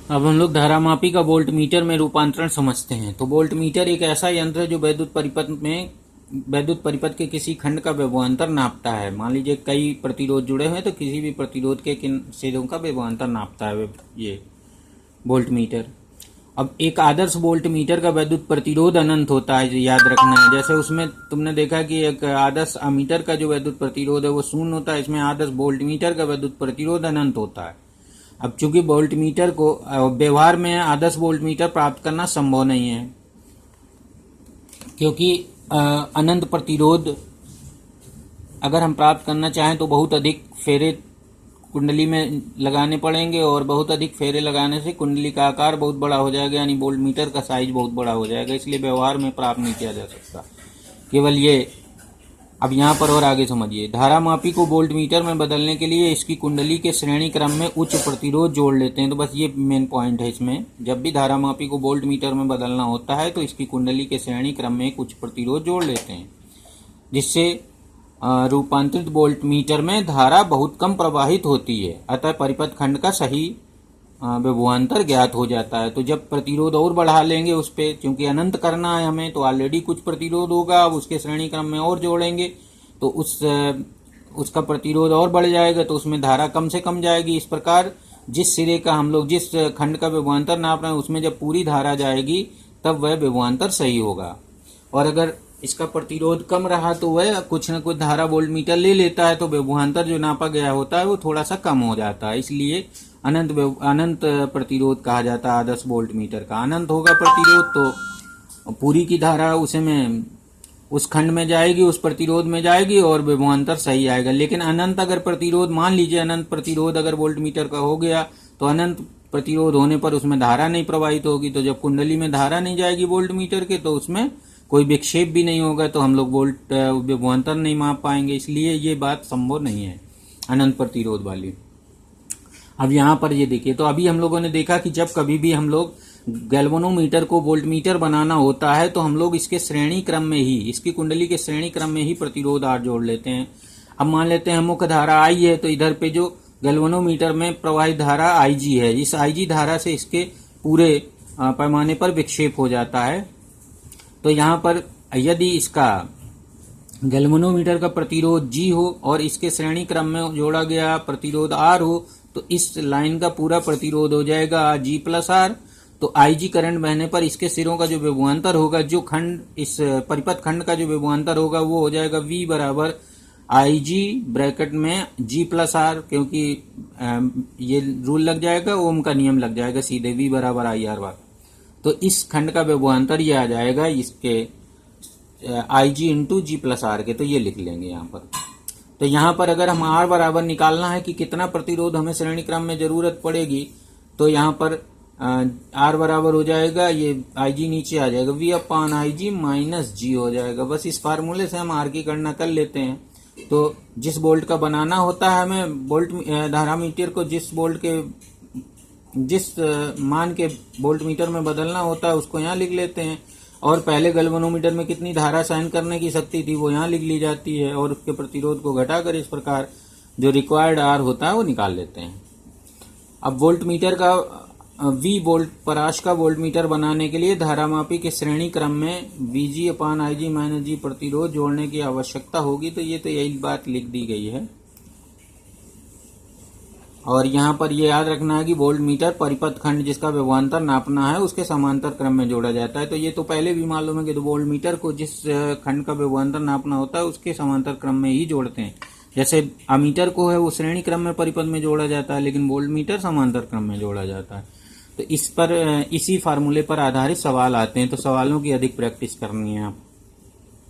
अब हम लोग धारामापी का वोल्ट मीटर में रूपांतरण समझते हैं। तो वोल्ट मीटर एक ऐसा यंत्र है जो वैद्युत परिपथ के किसी खंड का विभवांतर नापता है। मान लीजिए कई प्रतिरोध जुड़े हुए हैं तो किसी भी प्रतिरोध के किन सिरों का विभवांतर नापता है ये वोल्ट मीटर। अब एक आदर्श वोल्ट मीटर का वैद्युत प्रतिरोध अनंत होता है, याद रखना है। जैसे उसमें तुमने देखा कि एक आदर्श अमीटर का जो वैद्युत प्रतिरोध है वो शून्य होता है, इसमें आदर्श वोल्ट मीटर का वैद्युत प्रतिरोध अनंत होता है। अब चूंकि वोल्ट मीटर को व्यवहार में आदर्श वोल्ट मीटर प्राप्त करना संभव नहीं है, क्योंकि अनंत प्रतिरोध अगर हम प्राप्त करना चाहें तो बहुत अधिक फेरे कुंडली में लगाने पड़ेंगे, और बहुत अधिक फेरे लगाने से कुंडली का आकार बहुत बड़ा हो जाएगा, यानी वोल्ट मीटर का साइज बहुत बड़ा हो जाएगा। इसलिए व्यवहार में प्राप्त नहीं किया जा सकता, केवल ये। अब यहाँ पर और आगे समझिए, धारामापी को वोल्ट मीटर में बदलने के लिए इसकी कुंडली के श्रेणी क्रम में उच्च प्रतिरोध जोड़ लेते हैं। तो बस ये मेन पॉइंट है इसमें, जब भी धारामापी को वोल्ट मीटर में बदलना होता है तो इसकी कुंडली के श्रेणी क्रम में एक उच्च प्रतिरोध जोड़ लेते हैं, जिससे रूपांतरित वोल्ट मीटर में धारा बहुत कम प्रवाहित होती है, अतः परिपथ खंड का सही विभवांतर ज्ञात हो जाता है। तो जब प्रतिरोध और बढ़ा लेंगे उस पे, क्योंकि अनंत करना है हमें, तो ऑलरेडी कुछ प्रतिरोध होगा, अब उसके श्रेणी क्रम में और जोड़ेंगे तो उसका प्रतिरोध और बढ़ जाएगा, तो उसमें धारा कम से कम जाएगी। इस प्रकार जिस सिरे का हम लोग जिस खंड का विभवांतर नाप रहे हैं उसमें जब पूरी धारा जाएगी तब वह विभवांतर सही होगा। और अगर इसका प्रतिरोध कम रहा तो वह कुछ न कुछ धारा वोल्ट मीटर ले लेता है, तो विभवांतर जो नापा गया होता है वो थोड़ा सा कम हो जाता है। इसलिए अनंत प्रतिरोध कहा जाता है आदर्श वोल्ट मीटर का। अनंत होगा प्रतिरोध तो पूरी की धारा उस खंड में जाएगी, उस प्रतिरोध में जाएगी और विभवांतर सही आएगा। लेकिन अनंत अगर प्रतिरोध, मान लीजिए अनंत प्रतिरोध अगर वोल्ट मीटर का हो गया, तो अनंत प्रतिरोध होने पर उसमें धारा नहीं प्रवाहित होगी। तो जब कुंडली में धारा नहीं जाएगी वोल्ट मीटर के, तो उसमें कोई विक्षेप भी नहीं होगा, तो हम लोग वोल्ट विभवांतर नहीं माप पाएंगे। इसलिए ये बात संभव नहीं है अनंत प्रतिरोध वाली। अब यहाँ पर ये देखिए, तो अभी हम लोगों ने देखा कि जब कभी भी हम लोग गैल्वेनोमीटर को वोल्ट मीटर बनाना होता है तो हम लोग इसके श्रेणी क्रम में ही, इसकी कुंडली के श्रेणी क्रम में ही प्रतिरोध आर जोड़ लेते हैं। अब मान लेते हैं मुख्य धारा आई है, तो इधर पे जो गैल्वेनोमीटर में प्रवाहित धारा आईजी है, इस आईजी धारा से इसके पूरे पैमाने पर विक्षेप हो जाता है। तो यहाँ पर यदि इसका गैल्वेनोमीटर का प्रतिरोध G हो और इसके श्रेणी क्रम में जोड़ा गया प्रतिरोध R हो, तो इस लाइन का पूरा प्रतिरोध हो जाएगा G+R। तो IG करंट बहने पर इसके सिरों का जो विभवांतर होगा, जो खंड इस परिपथ खंड का जो विभवांतर होगा वो हो जाएगा V बराबर IG ब्रैकेट में G+R, क्योंकि ये रूल लग जाएगा, ओम का नियम लग जाएगा सीधे, V बराबर IR। तो इस खंड का विभवांतर ये आ जाएगा इसके IG इंटू G+R के, तो ये लिख लेंगे यहाँ पर। तो यहाँ पर अगर हम R बराबर निकालना है कि कितना प्रतिरोध हमें श्रेणी क्रम में जरूरत पड़ेगी, तो यहाँ पर R बराबर हो जाएगा, ये IG नीचे आ जाएगा, V/IG माइनस G हो जाएगा। बस इस फार्मूले से हम R की गणना कर लेते हैं। तो जिस वोल्ट का बनाना होता है हमें वोल्ट धारा मीटर को जिस मान के वोल्ट मीटर में बदलना होता है उसको यहाँ लिख लेते हैं, और पहले गैल्वेनोमीटर में कितनी धारा सहन करने की शक्ति थी वो यहाँ लिख ली जाती है, और उसके प्रतिरोध को घटाकर इस प्रकार जो रिक्वायर्ड आर होता है वो निकाल लेते हैं। अब वोल्ट मीटर का V वोल्ट पराश का वोल्ट मीटर बनाने के लिए धारामापी के श्रेणी क्रम में VG/IG माइनस G प्रतिरोध जोड़ने की आवश्यकता होगी। तो ये तो यही बात लिख दी गई है। और यहाँ पर ये याद रखना है कि वोल्ट मीटर परिपथ खंड जिसका विभवांतर नापना है उसके समांतर क्रम में जोड़ा जाता है। तो ये तो पहले भी मालूम है कि तो वोल्ट मीटर को जिस खंड का विभवांतर नापना होता है उसके समांतर क्रम में ही जोड़ते हैं। जैसे अमीटर को है वो श्रेणी क्रम में परिपथ में जोड़ा जाता है, लेकिन वोल्ट मीटर समांतर क्रम में जोड़ा जाता है। तो इसी फार्मूले पर आधारित सवाल आते हैं, तो सवालों की अधिक प्रैक्टिस करनी है आप।